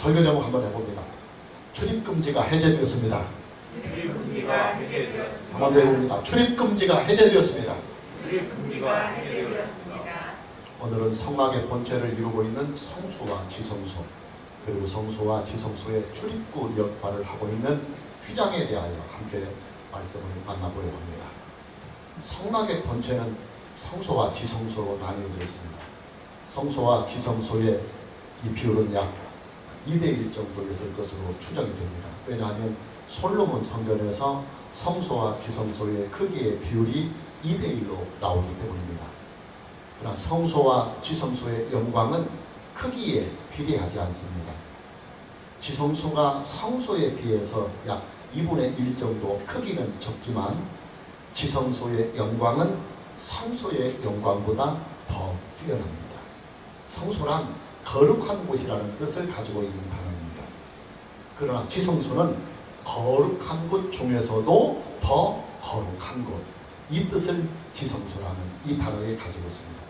설교 제목 한번 해봅니다. 출입금지가 해제되었습니다. 출입금지가 해제되었습니다. 한번 해봅니다. 출입금지가 해제되었습니다. 출입금지가 해제되었습니다. 오늘은 성막의 본체를 이루고 있는 성소와 지성소, 그리고 성소와 지성소의 출입구 역할을 하고 있는 휘장에 대하여 함께 말씀을 만나보려고 합니다. 성막의 본체는 성소와 지성소로 나뉘어져 있습니다. 성소와 지성소의 이 비율은 약 2대1 정도였을 것으로 추정이 됩니다. 왜냐하면 솔로몬 성전에서 성소와 지성소의 크기의 비율이 2대1로 나오기 때문입니다. 그러나 성소와 지성소의 영광은 크기에 비례하지 않습니다. 지성소가 성소에 비해서 약 2분의 1 정도 크기는 적지만 지성소의 영광은 성소의 영광보다 더 뛰어납니다. 성소란 거룩한 곳이라는 뜻을 가지고 있는 단어입니다. 그러나 지성소는 거룩한 곳 중에서도 더 거룩한 곳, 이 뜻을 지성소라는 이 단어에 가지고 있습니다.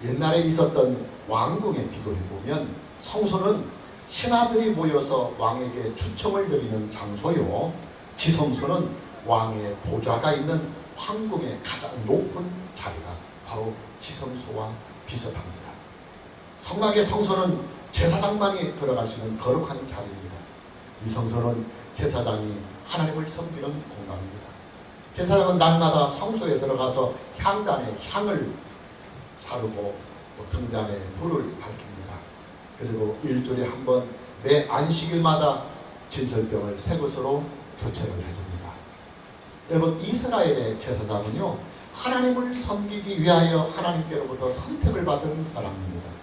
옛날에 있었던 왕궁에 비교해보면 성소는 신하들이 모여서 왕에게 추첨을 드리는 장소요, 지성소는 왕의 보좌가 있는 황궁의 가장 높은 자리가 바로 지성소와 비슷합니다. 성막의 성소는 제사장만이 들어갈 수 있는 거룩한 자리입니다. 이 성소는 제사장이 하나님을 섬기는 공간입니다. 제사장은 날마다 성소에 들어가서 향단에 향을 사르고 등잔에 불을 밝힙니다. 그리고 일주일에 한 번 매 안식일마다 진설병을 새 것으로 교체를 해줍니다. 여러분, 이스라엘의 제사장은요, 하나님을 섬기기 위하여 하나님께로부터 선택을 받은 사람입니다.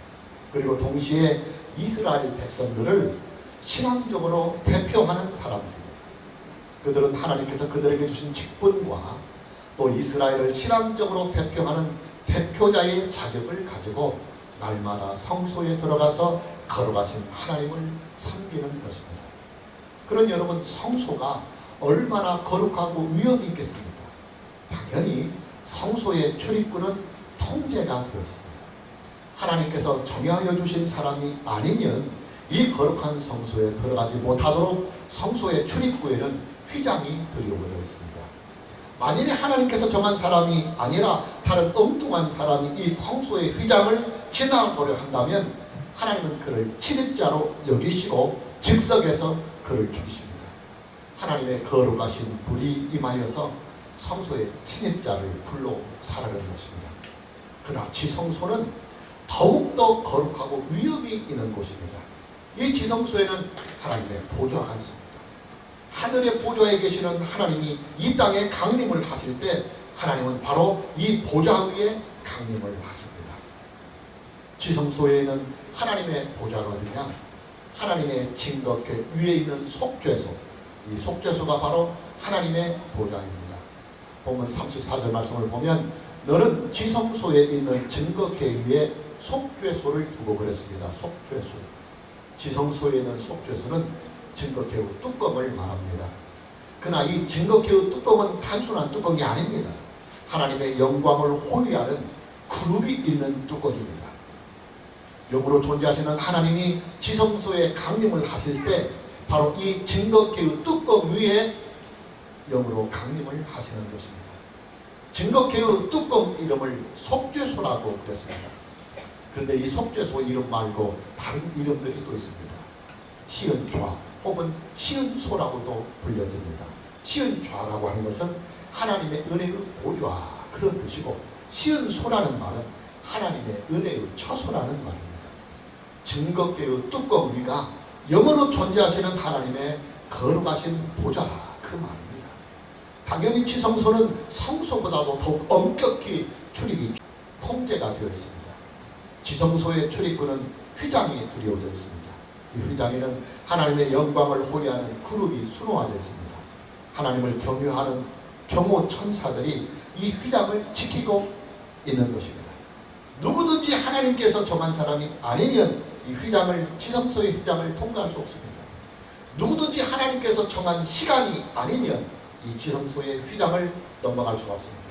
그리고 동시에 이스라엘 백성들을 신앙적으로 대표하는 사람들입니다. 그들은 하나님께서 그들에게 주신 직분과 또 이스라엘을 신앙적으로 대표하는 대표자의 자격을 가지고 날마다 성소에 들어가서 거룩하신 하나님을 섬기는 것입니다. 그런 여러분, 성소가 얼마나 거룩하고 위험이 있겠습니까? 당연히 성소의 출입구는 통제가 되었습니다. 하나님께서 정하여 주신 사람이 아니면 이 거룩한 성소에 들어가지 못하도록 성소의 출입구에는 휘장이 들여오져 있습니다. 만일에 하나님께서 정한 사람이 아니라 다른 엉뚱한 사람이 이 성소의 휘장을 지나가려 한다면 하나님은 그를 침입자로 여기시고 즉석에서 그를 죽이십니다. 하나님의 거룩하신 불이 임하여서 성소의 침입자를 불로 살아가는 것입니다. 그러나 지성소는 더욱더 거룩하고 위험이 있는 곳입니다. 이 지성소에는 하나님의 보좌가 있습니다. 하늘의 보좌에 계시는 하나님이 이 땅에 강림을 하실 때 하나님은 바로 이 보좌 위에 강림을 하십니다. 지성소에는 하나님의 보좌가 어디냐? 하나님의 증거궤 위에 있는 속죄소, 이 속죄소가 바로 하나님의 보좌입니다. 본문 34절 말씀을 보면 너는 지성소에 있는 증거궤 위에 속죄소를 두고 그랬습니다. 속죄소. 지성소에 있는 속죄소는 증거궤의 뚜껑을 말합니다. 그러나 이 증거궤의 뚜껑은 단순한 뚜껑이 아닙니다. 하나님의 영광을 호위하는 그룹이 있는 뚜껑입니다. 영으로 존재하시는 하나님이 지성소에 강림을 하실 때 바로 이 증거궤의 뚜껑 위에 영으로 강림을 하시는 것입니다. 증거궤의 뚜껑 이름을 속죄소라고 그랬습니다. 그런데 이 속죄소 이름 말고 다른 이름들이 또 있습니다. 시은좌 혹은 시은소라고도 불려집니다. 시은좌라고 하는 것은 하나님의 은혜의 보좌, 그런 뜻이고, 시은소라는 말은 하나님의 은혜의 처소라는 말입니다. 증거궤의 뚜껑 위가 영으로 존재하시는 하나님의 거룩하신 보좌라, 그 말입니다. 당연히 지성소는 성소보다도 더욱 엄격히 출입이 통제가 되어 있습니다. 지성소의 출입구는 휘장이 두려워져 있습니다. 이 휘장에는 하나님의 영광을 호위하는 그룹이 수놓아져 있습니다. 하나님을 경유하는 경호 천사들이 이 휘장을 지키고 있는 것입니다. 누구든지 하나님께서 정한 사람이 아니면 이 휘장을, 지성소의 휘장을 통과할 수 없습니다. 누구든지 하나님께서 정한 시간이 아니면 이 지성소의 휘장을 넘어갈 수가 없습니다.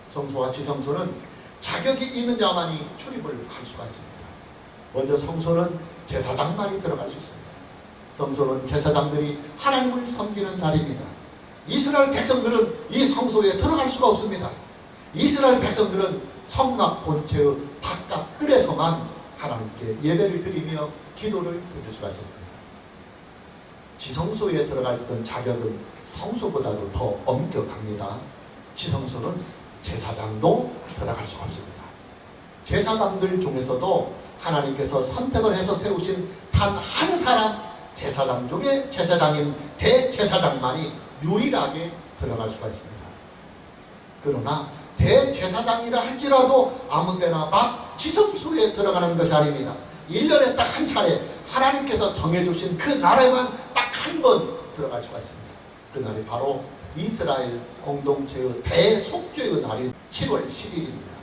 성소와 지성소는 자격이 있는 자만이 출입을 할 수가 있습니다. 먼저 성소는 제사장만이 들어갈 수 있습니다. 성소는 제사장들이 하나님을 섬기는 자리입니다. 이스라엘 백성들은 이 성소에 들어갈 수가 없습니다. 이스라엘 백성들은 성막 본체의 바깥 뜰에서만 하나님께 예배를 드리며 기도를 드릴 수가 있었습니다. 지성소에 들어갈 수 있는 자격은 성소보다도 더 엄격합니다. 지성소는 제사장도 들어갈 수가 없습니다. 제사장들 중에서도 하나님께서 선택을 해서 세우신 단 한 사람, 제사장 중에 제사장인 대제사장만이 유일하게 들어갈 수가 있습니다. 그러나 대제사장이라 할지라도 아무데나 막 지성소에 들어가는 것이 아닙니다. 1년에 딱 한 차례 하나님께서 정해주신 그 날에만 딱 한 번 들어갈 수가 있습니다. 그날이 바로 이스라엘 공동체의 대속죄의 날인 7월 10일입니다.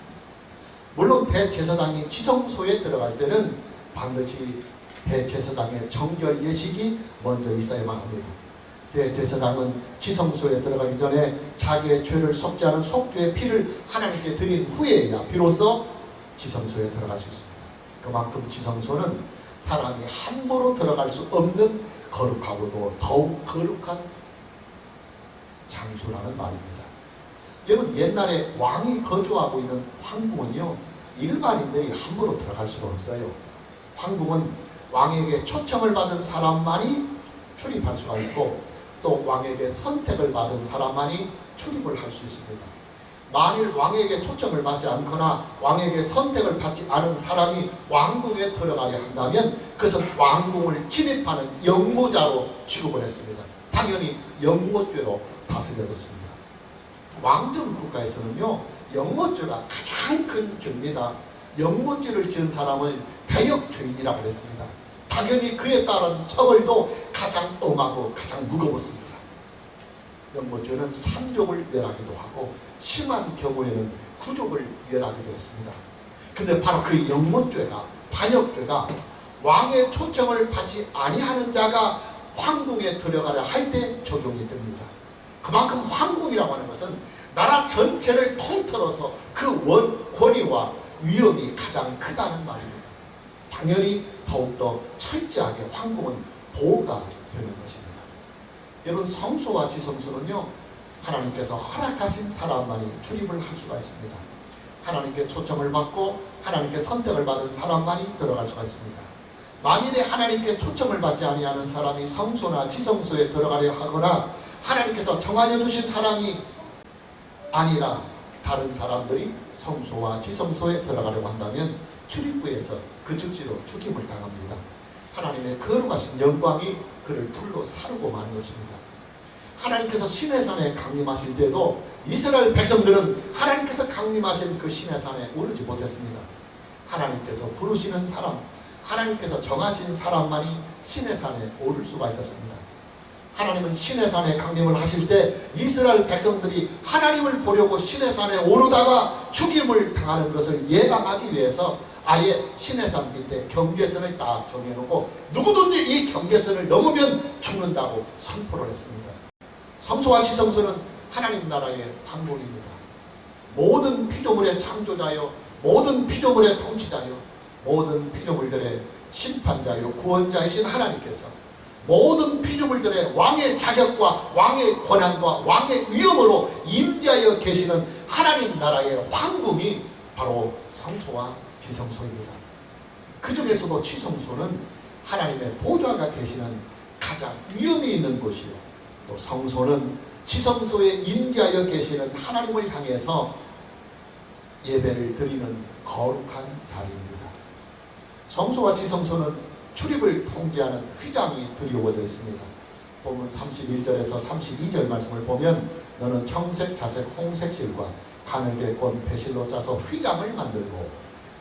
물론 대제사장이 지성소에 들어갈 때는 반드시 대제사장의 정결 예식이 먼저 있어야만 합니다. 대제사장은 지성소에 들어가기 전에 자기의 죄를 속죄하는 속죄의 피를 하나님께 드린 후에야 비로소 지성소에 들어갈 수 있습니다. 그만큼 지성소는 사람이 함부로 들어갈 수 없는 거룩하고도 더욱 거룩한 장소라는 말입니다. 여러분, 옛날에 왕이 거주하고 있는 황궁은요, 일반인들이 함부로 들어갈 수가 없어요. 황궁은 왕에게 초청을 받은 사람만이 출입할 수가 있고 또 왕에게 선택을 받은 사람만이 출입을 할 수 있습니다. 만일 왕에게 초청을 받지 않거나 왕에게 선택을 받지 않은 사람이 왕궁에 들어가려 한다면 그것은 왕궁을 침입하는 영모자로 취급을 했습니다. 당연히 영모죄로 다스려졌습니다. 왕정 국가에서는요, 영모죄가 가장 큰 죄입니다. 영모죄를 지은 사람을 대역죄인이라고 했습니다. 당연히 그에 따른 처벌도 가장 엄하고 가장 무거웠습니다. 영모죄는 3족을 멸하기도 하고 심한 경우에는 9족을 멸하기도 했습니다. 근데 바로 그 영모죄가, 반역죄가 왕의 초청을 받지 아니하는 자가 황궁에 들어가려 할 때 적용이 됩니다. 그만큼 황궁이라고 하는 것은 나라 전체를 통틀어서 그 권위와 위험이 가장 크다는 말입니다. 당연히 더욱더 철저하게 황궁은 보호가 되는 것입니다. 여러분, 성소와 지성소는요, 하나님께서 허락하신 사람만이 출입을 할 수가 있습니다. 하나님께 초청을 받고 하나님께 선택을 받은 사람만이 들어갈 수가 있습니다. 만일에 하나님께 초청을 받지 아니하는 사람이 성소나 지성소에 들어가려 하거나 하나님께서 정하여 주신 사람이 아니라 다른 사람들이 성소와 지성소에 들어가려고 한다면 출입구에서 그 즉시로 죽임을 당합니다. 하나님의 거룩하신 영광이 그를 불로 사르고 마는 것입니다. 하나님께서 시내산에 강림하실 때도 이스라엘 백성들은 하나님께서 강림하신 그 시내산에 오르지 못했습니다. 하나님께서 부르시는 사람, 하나님께서 정하신 사람만이 시내산에 오를 수가 있었습니다. 하나님은 시내산에 강림을 하실 때 이스라엘 백성들이 하나님을 보려고 시내산에 오르다가 죽임을 당하는 것을 예방하기 위해서 아예 시내산 밑에 경계선을 딱 정해놓고 누구든지 이 경계선을 넘으면 죽는다고 선포를 했습니다. 성소와 지성소는 하나님 나라의 황궁입니다. 모든 피조물의 창조자요, 모든 피조물의 통치자요, 모든 피조물들의 심판자요, 구원자이신 하나님께서 모든 피조물들의 왕의 자격과 왕의 권한과 왕의 위엄으로 임재하여 계시는 하나님 나라의 황궁이 바로 성소와 지성소입니다. 그 중에서도 지성소는 하나님의 보좌가 계시는 가장 위엄이 있는 곳이요, 또 성소는 지성소에 임재하여 계시는 하나님을 향해서 예배를 드리는 거룩한 자리입니다. 성소와 지성소는 출입을 통제하는 휘장이 드리워져 있습니다. 보면 31절에서 32절 말씀을 보면 너는 청색, 자색, 홍색 실과 가늘게 꼰 배실로 짜서 휘장을 만들고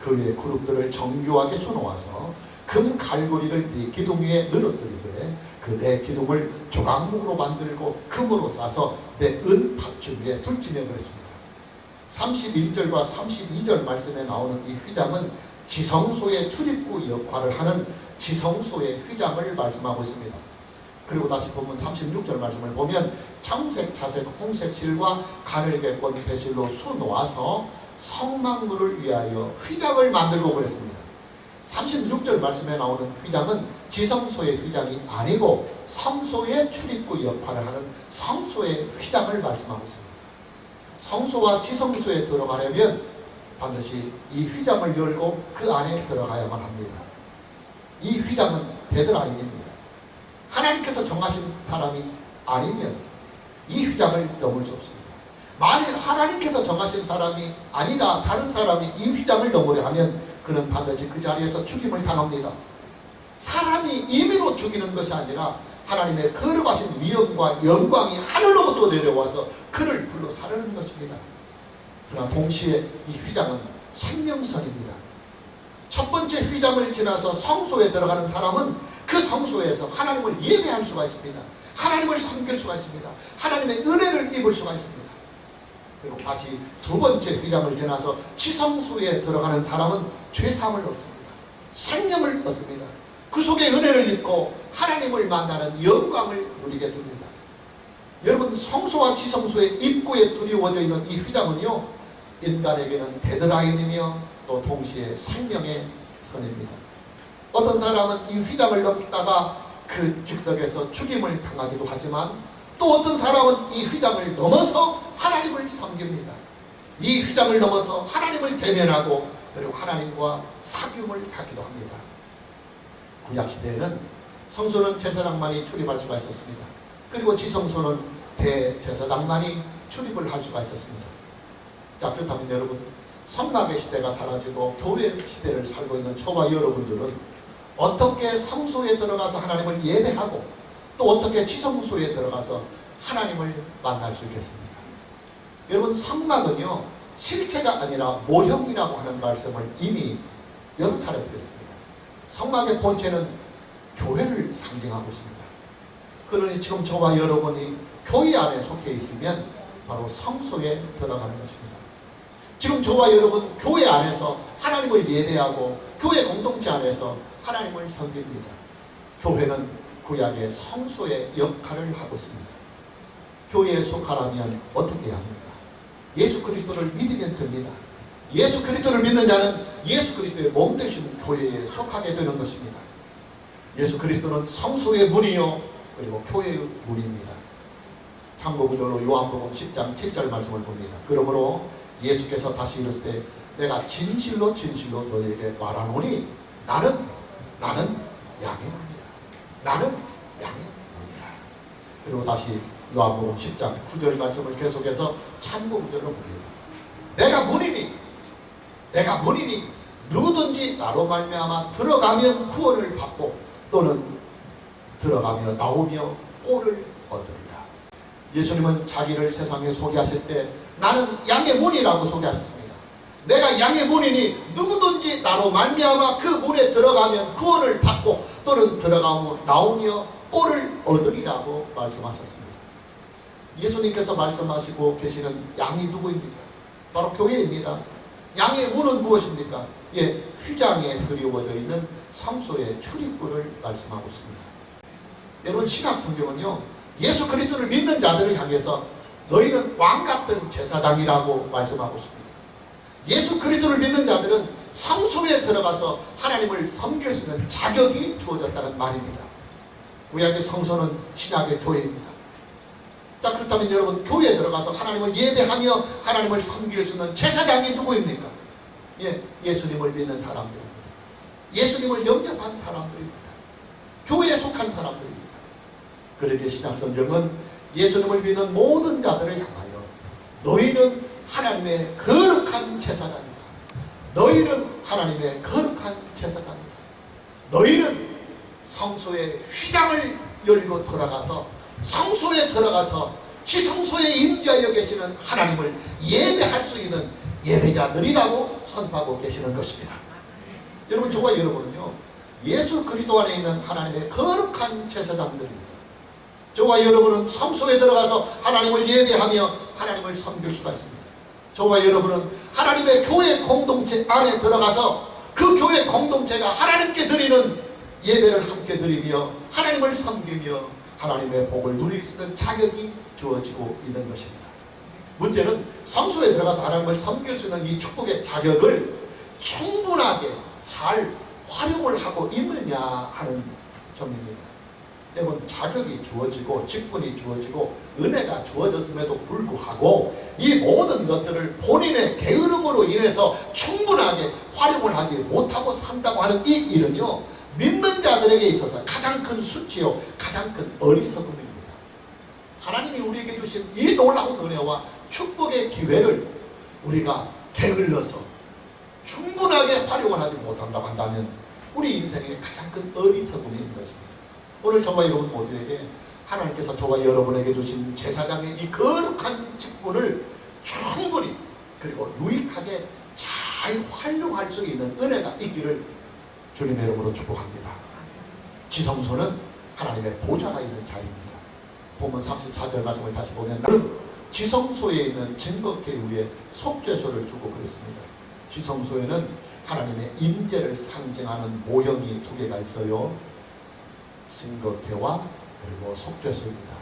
그 위에 그룹들을 정교하게 수놓아서 금 갈고리를 네 기둥 위에 늘어뜨리되 그 네 기둥을 조각목으로 만들고 금으로 싸서 내 은 받침 위에 둘지며 그랬습니다. 31절과 32절 말씀에 나오는 이 휘장은 지성소의 출입구 역할을 하는 지성소의 휘장을 말씀하고 있습니다. 그리고 다시 보면 36절 말씀을 보면 청색, 자색, 홍색 실과 가늘게 꼰 배실로 수놓아서 성막물을 위하여 휘장을 만들고 그랬습니다. 36절 말씀에 나오는 휘장은 지성소의 휘장이 아니고 성소의 출입구 역할을 하는 성소의 휘장을 말씀하고 있습니다. 성소와 지성소에 들어가려면 반드시 이 휘장을 열고 그 안에 들어가야만 합니다. 이 휘장은 데드라인입니다. 하나님께서 정하신 사람이 아니면 이 휘장을 넘을 수 없습니다. 만일 하나님께서 정하신 사람이 아니라 다른 사람이 이 휘장을 넘으려 하면 그는 반드시 그 자리에서 죽임을 당합니다. 사람이 임의로 죽이는 것이 아니라 하나님의 거룩하신 위엄과 영광이 하늘로부터 내려와서 그를 불러 사르는 것입니다. 그러나 동시에 이 휘장은 생명선입니다. 첫 번째 휘장을 지나서 성소에 들어가는 사람은 그 성소에서 하나님을 예배할 수가 있습니다. 하나님을 섬길 수가 있습니다. 하나님의 은혜를 입을 수가 있습니다. 그리고 다시 두 번째 휘장을 지나서 지성소에 들어가는 사람은 죄사함을 얻습니다. 생명을 얻습니다. 그 속에 은혜를 입고 하나님을 만나는 영광을 누리게 됩니다. 여러분, 성소와 지성소의 입구에 두려워져 있는 이 휘장은요, 인간에게는 데드라인이며 또 동시에 생명의 선입니다. 어떤 사람은 이 휘장을 넘다가 그 직석에서 죽임을 당하기도 하지만 또 어떤 사람은 이 휘장을 넘어서 하나님을 섬깁니다. 이 휘장을 넘어서 하나님을 대면하고 그리고 하나님과 사귐을 갖기도 합니다. 구약시대에는 성소는 제사장만이 출입할 수가 있었습니다. 그리고 지성소는 대제사장만이 출입을 할 수가 있었습니다. 자, 그렇다면 여러분, 성막의 시대가 사라지고 교회 시대를 살고 있는 저와 여러분들은 어떻게 성소에 들어가서 하나님을 예배하고 또 어떻게 지성소에 들어가서 하나님을 만날 수 있겠습니까? 여러분, 성막은요, 실체가 아니라 모형이라고 하는 말씀을 이미 여러 차례 드렸습니다. 성막의 본체는 교회를 상징하고 있습니다. 그러니 지금 저와 여러분이 교회 안에 속해 있으면 바로 성소에 들어가는 것입니다. 지금 저와 여러분 교회 안에서 하나님을 예배하고 교회 공동체 안에서 하나님을 섬깁니다. 교회는 구약의 성소의 역할을 하고 있습니다. 교회에 속하려면 어떻게 해야 합니까? 예수 그리스도를 믿으면 됩니다. 예수 그리스도를 믿는 자는 예수 그리스도의 몸 되신 교회에 속하게 되는 것입니다. 예수 그리스도는 성소의 문이요 그리고 교회의 문입니다. 참고구절로 요한복음 10장 7절 말씀을 봅니다. 그러므로 예수께서 다시 이르실 때 내가 진실로 진실로 너에게 말하노니 나는 양의 문이라. 나는 양의 문이라. 그리고 다시 요한복음 10장 9절 말씀을 계속해서 참고구절로 봅니다. 내가 문이니 누구든지 나로 말미암아 들어가면 구원을 받고 또는 들어가며 나오며 꼴을 얻으리라. 예수님은 자기를 세상에 소개하실 때 나는 양의 문이라고 소개하셨습니다. 내가 양의 문이니 누구든지 나로 말미암아 그 문에 들어가면 구원을 받고 또는 들어가며 나오며 꼴을 얻으리라고 말씀하셨습니다. 예수님께서 말씀하시고 계시는 양이 누구입니까? 바로 교회입니다. 양의 문은 무엇입니까? 예, 휘장에 그리워져 있는 성소의 출입구를 말씀하고 있습니다. 여러분, 신약 성경은요, 예수 그리스도를 믿는 자들을 향해서 너희는 왕같은 제사장이라고 말씀하고 있습니다. 예수 그리스도를 믿는 자들은 성소에 들어가서 하나님을 섬길 수 있는 자격이 주어졌다는 말입니다. 구약의 성소는 신약의 교회입니다. 자, 그렇다면 여러분, 교회에 들어가서 하나님을 예배하며 하나님을 섬길 수 있는 제사장이 누구입니까? 예, 예수님을 믿는 사람들입니다. 예수님을 영접한 사람들입니다. 교회에 속한 사람들입니다. 그러기에 신약성경은 예수님을 믿는 모든 자들을 향하여 너희는 하나님의 거룩한 제사장이다. 너희는 하나님의 거룩한 제사장이다. 너희는 성소의 휘장을 열고 들어가서 성소에 들어가서 지성소에 임재하여 계시는 하나님을 예배할 수 있는 예배자들이라고 선포하고 계시는 것입니다. 여러분, 저와 여러분은요, 예수 그리스도 안에 있는 하나님의 거룩한 제사장들입니다. 저와 여러분은 성소에 들어가서 하나님을 예배하며 하나님을 섬길 수가 있습니다. 저와 여러분은 하나님의 교회 공동체 안에 들어가서 그 교회 공동체가 하나님께 드리는 예배를 함께 드리며 하나님을 섬기며 하나님의 복을 누릴 수 있는 자격이 주어지고 있는 것입니다. 문제는 성소에 들어가서 하나님을 섬길 수 있는 이 축복의 자격을 충분하게 잘 활용을 하고 있느냐 하는 점입니다. 여러분, 자격이 주어지고 직분이 주어지고 은혜가 주어졌음에도 불구하고 이 모든 것들을 본인의 게으름으로 인해서 충분하게 활용을 하지 못하고 산다고 하는 이 일은요, 믿는 자들에게 있어서 가장 큰 수치요, 가장 큰 어리석음입니다. 하나님이 우리에게 주신 이 놀라운 은혜와 축복의 기회를 우리가 게을러서 충분하게 활용을 하지 못한다고 한다면 우리 인생의 가장 큰 어리석음인 것입니다. 오늘 저와 여러분 모두에게 하나님께서 저와 여러분에게 주신 제사장의 이 거룩한 직분을 충분히 그리고 유익하게 잘 활용할 수 있는 은혜가 있기를 주님의 이름으로 축복합니다. 지성소는 하나님의 보좌가 있는 자리입니다. 본문 34절 말씀을 다시 보면 나는 지성소에 있는 증거계 위에 속죄소를 두고 그랬습니다. 지성소에는 하나님의 임재를 상징하는 모형이 두 개가 있어요. 증거궤와 그리고 속죄소입니다.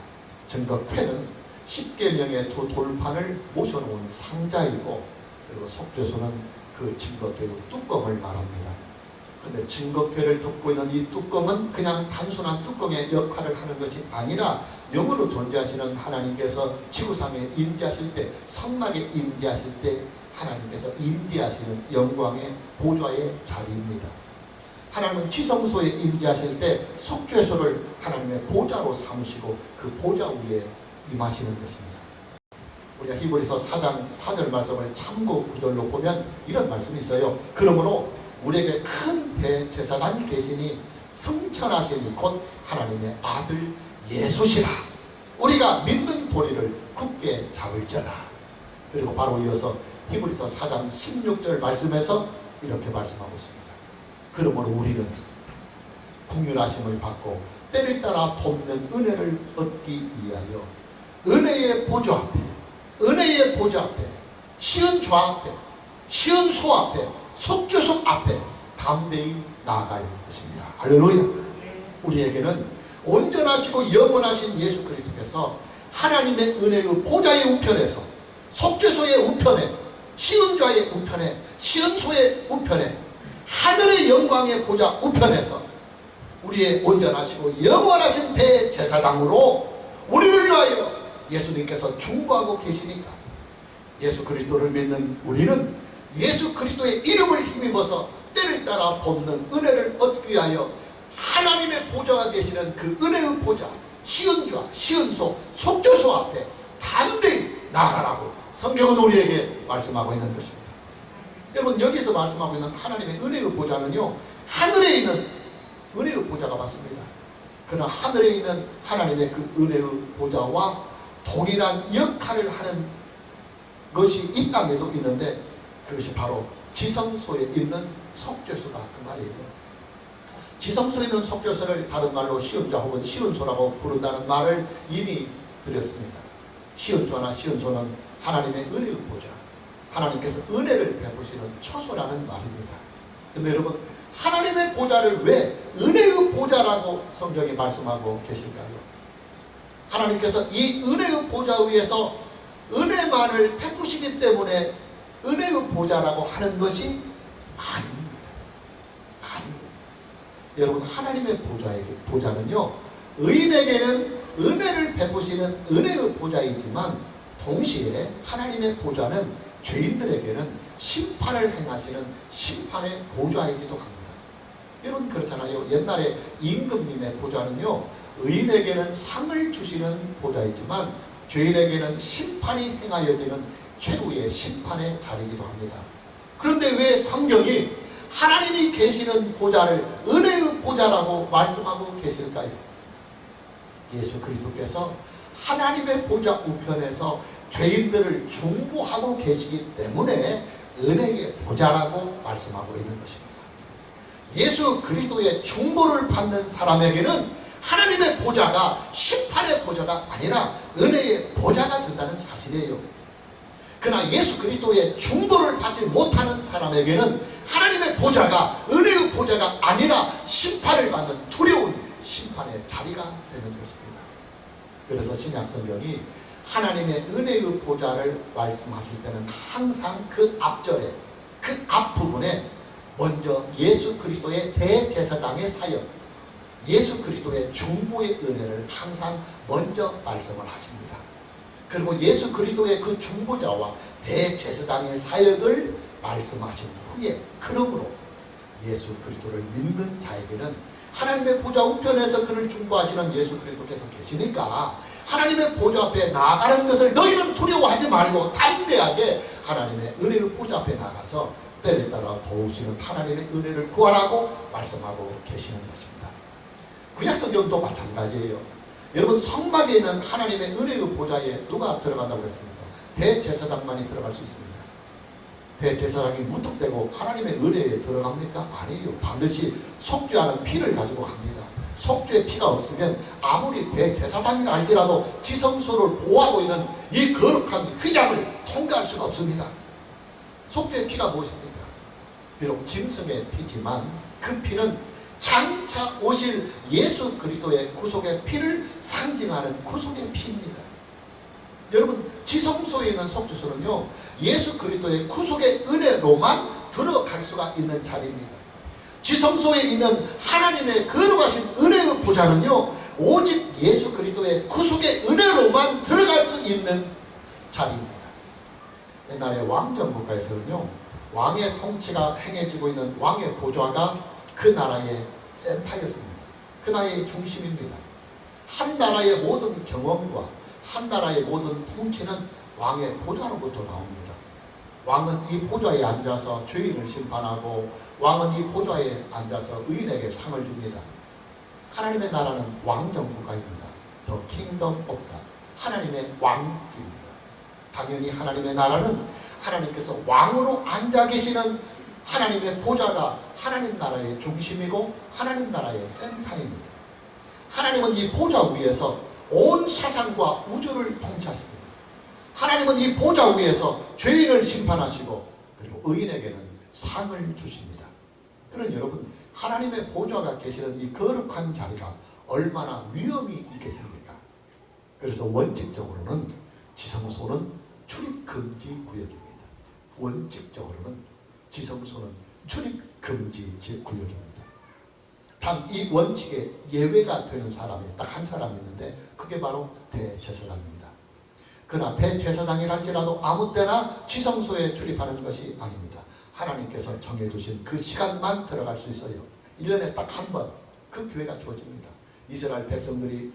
증거궤는 십계명의 두 돌판을 모셔놓은 상자이고, 그리고 속죄소는 그 증거궤의 뚜껑을 말합니다. 그런데 증거궤를 덮고 있는 이 뚜껑은 그냥 단순한 뚜껑의 역할을 하는 것이 아니라 영으로 존재하시는 하나님께서 지구상에 임재하실 때, 성막에 임재하실 때 하나님께서 임재하시는 영광의 보좌의 자리입니다. 하나님은 지성소에 임재하실 때 속죄소를 하나님의 보좌로 삼으시고 그 보좌 위에 임하시는 것입니다. 우리가 히브리서 4장 4절 말씀을 참고 구절로 보면 이런 말씀이 있어요. 그러므로 우리에게 큰 대제사장이 계시니 승천하시니 곧 하나님의 아들 예수시라. 우리가 믿는 도리를 굳게 잡을지어다. 그리고 바로 이어서 히브리서 4장 16절 말씀에서 이렇게 말씀하고 있습니다. 그러므로 우리는 긍휼하심을 받고 때를 따라 돕는 은혜를 얻기 위하여 은혜의 보좌 앞에, 은혜의 보좌 앞에, 시은 좌 앞에, 시은 소 앞에, 속죄소 앞에 담대히 나아갈 것입니다. 할렐루야. 우리에게는 온전하시고 영원하신 예수 그리스도께서 하나님의 은혜의 보좌의 우편에서, 속죄소의 우편에, 시은 좌의 우편에, 시은 소의 우편에, 하늘의 영광의 보좌 우편에서 우리의 온전하시고 영원하신 대제사장으로 우리를 위하여 예수님께서 중보하고 계시니까 예수 그리스도를 믿는 우리는 예수 그리스도의 이름을 힘입어서 때를 따라 돕는 은혜를 얻기 위하여 하나님의 보좌가 되시는 그 은혜의 보좌, 시은좌, 시은소, 속죄소 앞에 담대히 나가라고 성경은 우리에게 말씀하고 있는 것입니다. 여러분, 여기서 말씀하고 있는 하나님의 은혜의 보좌는요, 하늘에 있는 은혜의 보좌가 맞습니다. 그러나 하늘에 있는 하나님의 그 은혜의 보좌와 동일한 역할을 하는 것이 이 땅에도 있는데 그것이 바로 지성소에 있는 속죄소다 그 말이에요. 지성소에 있는 속죄소를 다른 말로 시은좌 혹은 시은소라고 부른다는 말을 이미 드렸습니다. 시은좌나 시은소는 하나님의 은혜의 보좌, 하나님께서 은혜를 베푸시는 처소라는 말입니다. 그런데 여러분, 하나님의 보좌를 왜 은혜의 보좌라고 성경이 말씀하고 계실까요? 하나님께서 이 은혜의 보좌 위에서 은혜만을 베푸시기 때문에 은혜의 보좌라고 하는 것이 아닙니다. 아니에요. 여러분, 하나님의 보좌는요, 의인에게는 은혜를 베푸시는 은혜의 보좌이지만 동시에 하나님의 보좌는 죄인들에게는 심판을 행하시는 심판의 보좌이기도 합니다. 여러분, 그렇잖아요. 옛날에 임금님의 보좌는요, 의인에게는 상을 주시는 보좌이지만 죄인에게는 심판이 행하여지는 최후의 심판의 자리이기도 합니다. 그런데 왜 성경이 하나님이 계시는 보좌를 은혜의 보좌라고 말씀하고 계실까요? 예수 그리스도께서 하나님의 보좌 우편에서 죄인들을 중보하고 계시기 때문에 은혜의 보좌라고 말씀하고 있는 것입니다. 예수 그리스도의 중보를 받는 사람에게는 하나님의 보좌가 심판의 보좌가 아니라 은혜의 보좌가 된다는 사실이에요. 그러나 예수 그리스도의 중보를 받지 못하는 사람에게는 하나님의 보좌가 은혜의 보좌가 아니라 심판을 받는 두려운 심판의 자리가 되는 것입니다. 그래서 신약성경이 하나님의 은혜의 보좌를 말씀하실 때는 항상 그 앞절에, 그 앞부분에 먼저 예수 그리스도의 대제사장의 사역, 예수 그리스도의 중보의 은혜를 항상 먼저 말씀을 하십니다. 그리고 예수 그리스도의 그 중보자와 대제사장의 사역을 말씀하신 후에, 그러므로 예수 그리스도를 믿는 자에게는 하나님의 보좌 우편에서 그를 중보하시는 예수 그리스도께서 계시니까 하나님의 보좌 앞에 나아가는 것을 너희는 두려워하지 말고 담대하게 하나님의 은혜의 보좌 앞에 나가서 때를 따라 도우시는 하나님의 은혜를 구하라고 말씀하고 계시는 것입니다. 구약성경도 마찬가지예요. 여러분, 성막에 있는 하나님의 은혜의 보좌에 누가 들어간다고 했습니까? 대제사장만이 들어갈 수 있습니다. 대제사장이 무턱대고 하나님의 은혜에 들어갑니까? 아니에요. 반드시 속죄하는 피를 가지고 갑니다. 속죄의 피가 없으면 아무리 대제사장이라 할지라도 지성소를 보호하고 있는 이 거룩한 휘장을 통과할 수가 없습니다. 속죄의 피가 무엇입니까? 비록 짐승의 피지만 그 피는 장차 오실 예수 그리스도의 구속의 피를 상징하는 구속의 피입니다. 여러분, 지성소에 있는 속죄소는요, 예수 그리스도의 구속의 은혜로만 들어갈 수가 있는 자리입니다. 지성소에 있는 하나님의 거룩하신 은혜의 보좌는요, 오직 예수 그리스도의 구속의 은혜로만 들어갈 수 있는 자리입니다. 옛날에 왕정국가에서는요, 왕의 통치가 행해지고 있는 왕의 보좌가 그 나라의 센터였습니다. 그 나라의 중심입니다. 한 나라의 모든 경험과 한 나라의 모든 통치는 왕의 보좌로부터 나옵니다. 왕은 이 보좌에 앉아서 죄인을 심판하고, 왕은 이 보좌에 앉아서 의인에게 상을 줍니다. 하나님의 나라는 왕정국가입니다. The Kingdom of God, 하나님의 왕국입니다. 당연히 하나님의 나라는 하나님께서 왕으로 앉아 계시는 하나님의 보좌가 하나님 나라의 중심이고 하나님 나라의 센터입니다. 하나님은 이 보좌 위에서 온 세상과 우주를 통치하십니다. 하나님은 이 보좌 위에서 죄인을 심판하시고 그리고 의인에게는 상을 주십니다. 그럼 여러분, 하나님의 보좌가 계시는 이 거룩한 자리가 얼마나 위험이 있겠습니까? 그래서 원칙적으로는 지성소는 출입금지 구역입니다. 원칙적으로는 지성소는 출입금지 구역입니다. 단 이 원칙에 예외가 되는 사람이 딱 한 사람이 있는데 그게 바로 대제사장입니다. 그러나 대제사장이랄지라도 아무 때나 지성소에 출입하는 것이 아닙니다. 하나님께서 정해주신 그 시간만 들어갈 수 있어요. 1년에 딱 한 번 그 기회가 주어집니다. 이스라엘 백성들이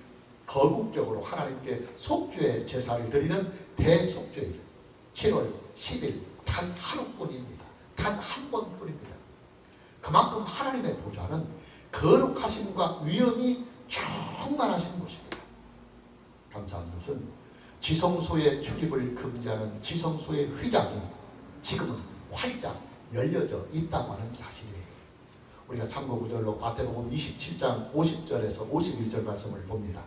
거국적으로 하나님께 속죄의 제사를 드리는 대속죄일 7월 10일 단 하루뿐입니다. 단 한 번뿐입니다. 그만큼 하나님의 보좌는 거룩하심과 위엄이 충만하신 곳입니다. 감사한 것은 지성소의 출입을 금지하는 지성소의 휘장이 지금은 활짝 열려져 있다고 하는 사실이에요. 우리가 참고구절로 마태복음 27장 50절에서 51절 말씀을 봅니다.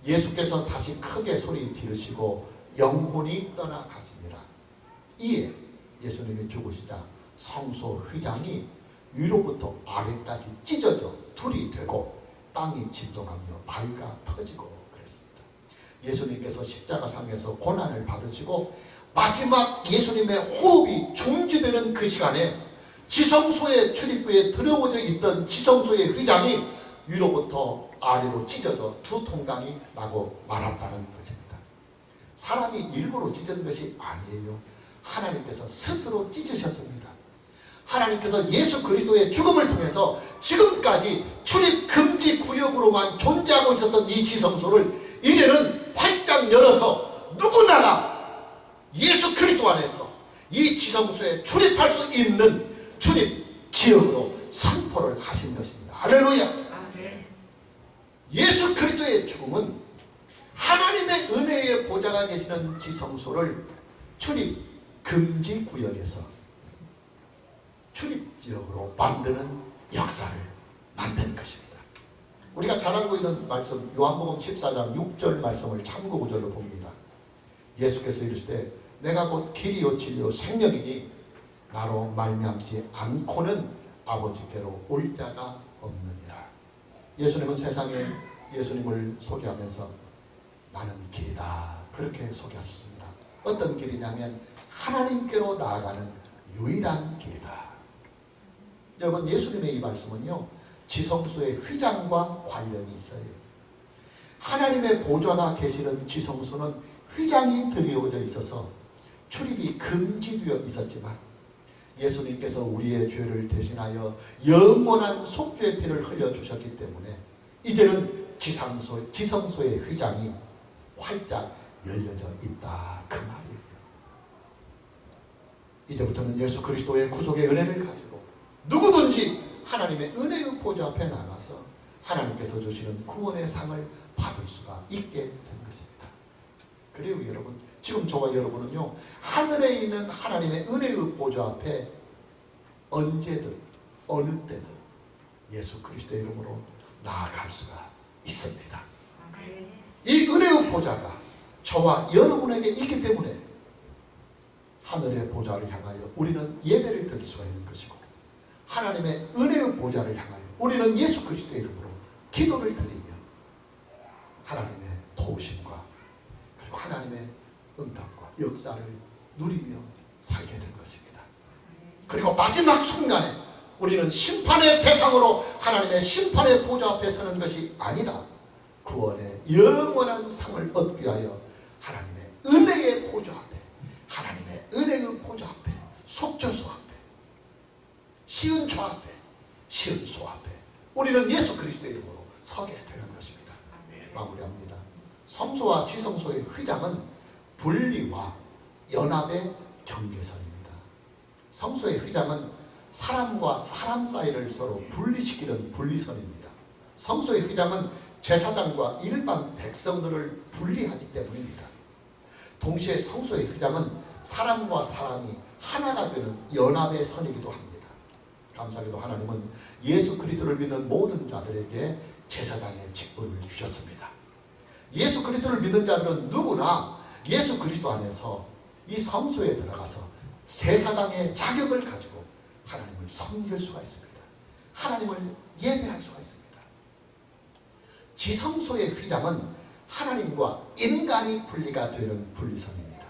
예수께서 다시 크게 소리 지르시고 영혼이 떠나가시니라. 이에 예수님이 죽으시자 성소 휘장이 위로부터 아래까지 찢어져 둘이 되고 땅이 진동하며 바위가 터지고 그랬습니다. 예수님께서 십자가상에서 고난을 받으시고 마지막 예수님의 호흡이 중지되는 그 시간에 지성소의 출입구에 들어오져 있던 지성소의 휘장이 위로부터 아래로 찢어져 두 통강이 나고 말았다는 것입니다. 사람이 일부러 찢은 것이 아니에요. 하나님께서 스스로 찢으셨습니다. 하나님께서 예수 그리스도의 죽음을 통해서 지금까지 출입 금지 구역으로만 존재하고 있었던 이 지성소를 이제는 활짝 열어서 누구나가 예수 그리스도 안에서 이 지성소에 출입할 수 있는 출입 지역으로 선포를 하신 것입니다. 할렐루야. 예수 그리스도의 죽음은 하나님의 은혜의 보좌가 계시는 지성소를 출입 금지 구역에서 출입 지역으로 만드는 역사를 만든 것입니다. 우리가 잘 알고 있는 말씀 요한복음 14장 6절 말씀을 참고구절로 봅니다. 예수께서 이르시되 내가 곧 길이요 진리요 생명이니 나로 말미암지 않고는 아버지께로 올 자가 없느니라. 예수님은 세상에 예수님을 소개하면서 나는 길이다 그렇게 소개하셨습니다. 어떤 길이냐면 하나님께로 나아가는 유일한 길이다. 여러분, 예수님의 이 말씀은요, 지성소의 휘장과 관련이 있어요. 하나님의 보좌가 계시는 지성소는 휘장이 드리워져 있어서 출입이 금지되어 있었지만, 예수님께서 우리의 죄를 대신하여 영원한 속죄의 피를 흘려주셨기 때문에 이제는 지성소의 휘장이 활짝 열려져 있다, 그 말이에요. 이제부터는 예수 그리스도의 구속의 은혜를 가지고 누구든지 하나님의 은혜의 보좌 앞에 나가서 하나님께서 주시는 구원의 상을 받을 수가 있게 된 것입니다. 그리고 여러분, 지금 저와 여러분은요, 하늘에 있는 하나님의 은혜의 보좌 앞에 언제든 어느 때든 예수 그리스도의 이름으로 나아갈 수가 있습니다. 이 은혜의 보좌가 저와 여러분에게 있기 때문에 하늘의 보좌를 향하여 우리는 예배를 드릴 수가 있는 것이고, 하나님의 은혜의 보좌를 향하여 우리는 예수 그리스도의 이름으로 기도를 드리며 하나님의 도우심과 그리고 하나님의 응답과 역사를 누리며 살게 된 것입니다. 그리고 마지막 순간에 우리는 심판의 대상으로 하나님의 심판의 보좌 앞에 서는 것이 아니라 구원의 영원한 상을 얻기 위하여 하나님의 은혜의 보좌 앞에, 하나님의 은혜의 보좌 앞에, 속죄소 앞에, 시은좌 앞에, 시은소 앞에 우리는 예수 그리스도의 이름으로 서게 되는 것입니다. 마무리합니다. 성소와 지성소의 휘장은 분리와 연합의 경계선입니다. 성소의 휘장은 사람과 사람 사이를 서로 분리시키는 분리선입니다. 성소의 휘장은 제사장과 일반 백성들을 분리하기 때문입니다. 동시에 성소의 휘장은 사람과 사람이 하나가 되는 연합의 선이기도 합니다. 감사하게도 하나님은 예수 그리스도를 믿는 모든 자들에게 제사장의 직분을 주셨습니다. 예수 그리스도를 믿는 자들은 누구나 예수 그리스도 안에서 이 성소에 들어가서 제사장의 자격을 가지고 하나님을 섬길 수가 있습니다. 하나님을 예배할 수가 있습니다. 지성소의 휘장은 하나님과 인간이 분리가 되는 분리선입니다.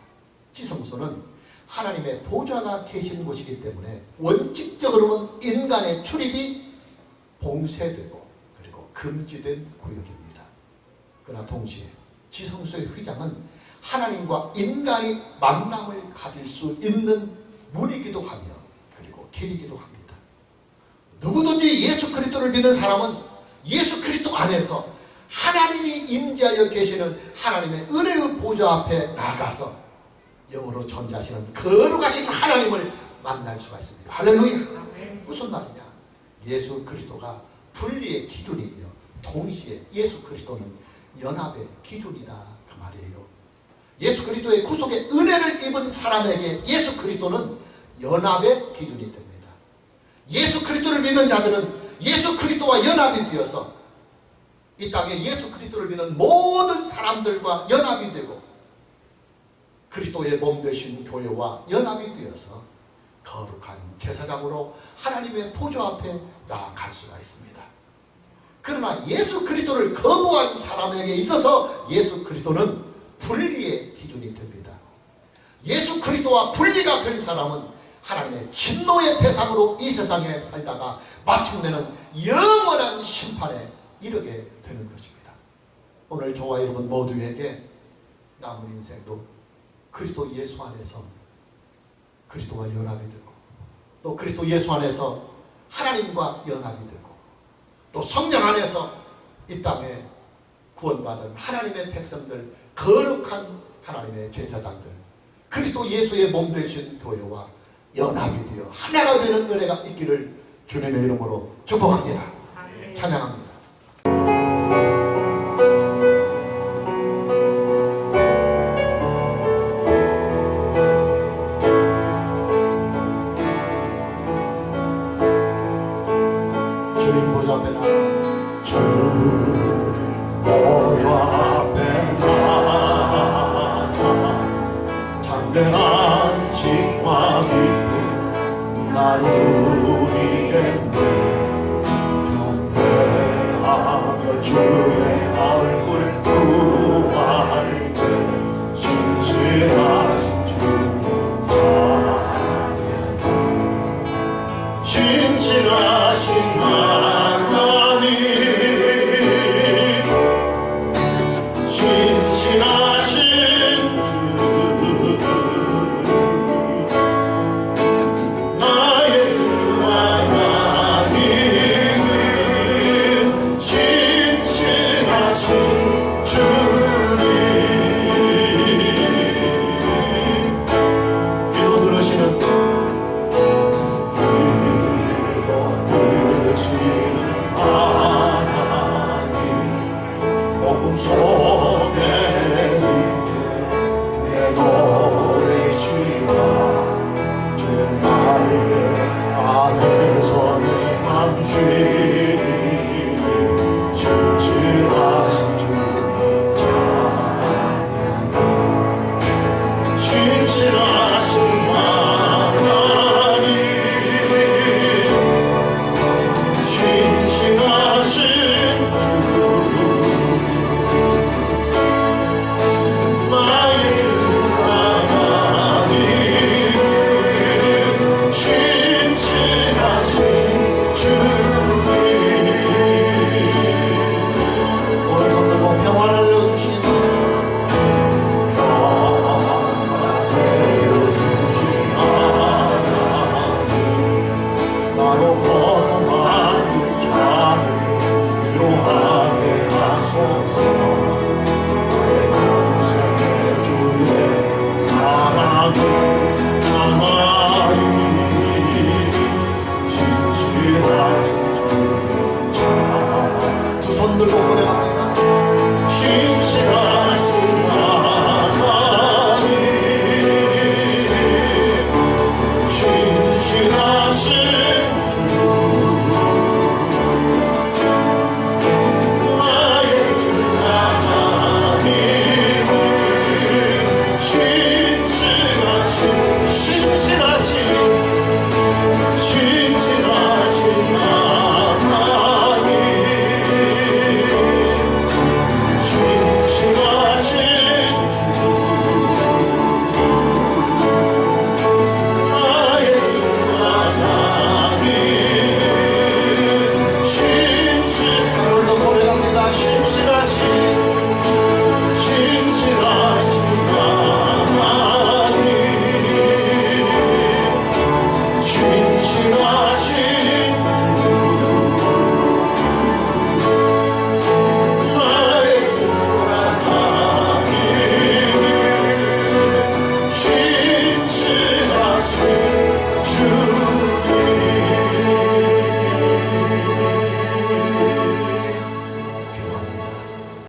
지성소는 하나님의 보좌가 계신 곳이기 때문에 원칙적으로는 인간의 출입이 봉쇄되고 그리고 금지된 구역입니다. 그러나 동시에 지성소의 휘장은 하나님과 인간이 만남을 가질 수 있는 문이기도 하며 그리고 길이기도 합니다. 누구든지 예수 그리스도를 믿는 사람은 예수 그리스도 안에서 하나님이 임재하여 계시는 하나님의 은혜의 보좌 앞에 나가서 영으로 존재하시는 거룩하신 하나님을 만날 수가 있습니다. 할렐루야. 무슨 말이냐? 예수 그리스도가 분리의 기준이며 동시에 예수 그리스도는 연합의 기준이다, 그 말이에요. 예수 그리스도의 구속의 은혜를 입은 사람에게 예수 그리스도는 연합의 기준이 됩니다. 예수 그리스도를 믿는 자들은 예수 그리스도와 연합이 되어서 이 땅에 예수 그리스도를 믿는 모든 사람들과 연합이 되고 그리스도의 몸 되신 교회와 연합이 되어서 거룩한 제사장으로 하나님의 보좌 앞에 나아갈 수가 있습니다. 그러나 예수 그리스도를 거부한 사람에게 있어서 예수 그리스도는 분리의 기준이 됩니다. 예수 그리스도와 분리가 된 사람은 하나님의 진노의 대상으로 이 세상에 살다가 마침내는 영원한 심판에 이르게 되는 것입니다. 오늘 저와 여러분 모두에게 남은 인생도 그리스도 예수 안에서 그리스도와 연합이 되고 또 그리스도 예수 안에서 하나님과 연합이 되고 또 성령 안에서 이 땅에 구원받은 하나님의 백성들, 거룩한 하나님의 제사장들, 그리스도 예수의 몸 되신 교회와 연합이 되어 하나가 되는 은혜가 있기를 주님의 이름으로 축복합니다. 찬양합니다. 주님 보좌 앞에 나가 주님 보좌 앞에 나가 잠대한 칭과 기쁨 나누리겠네. 경배 용서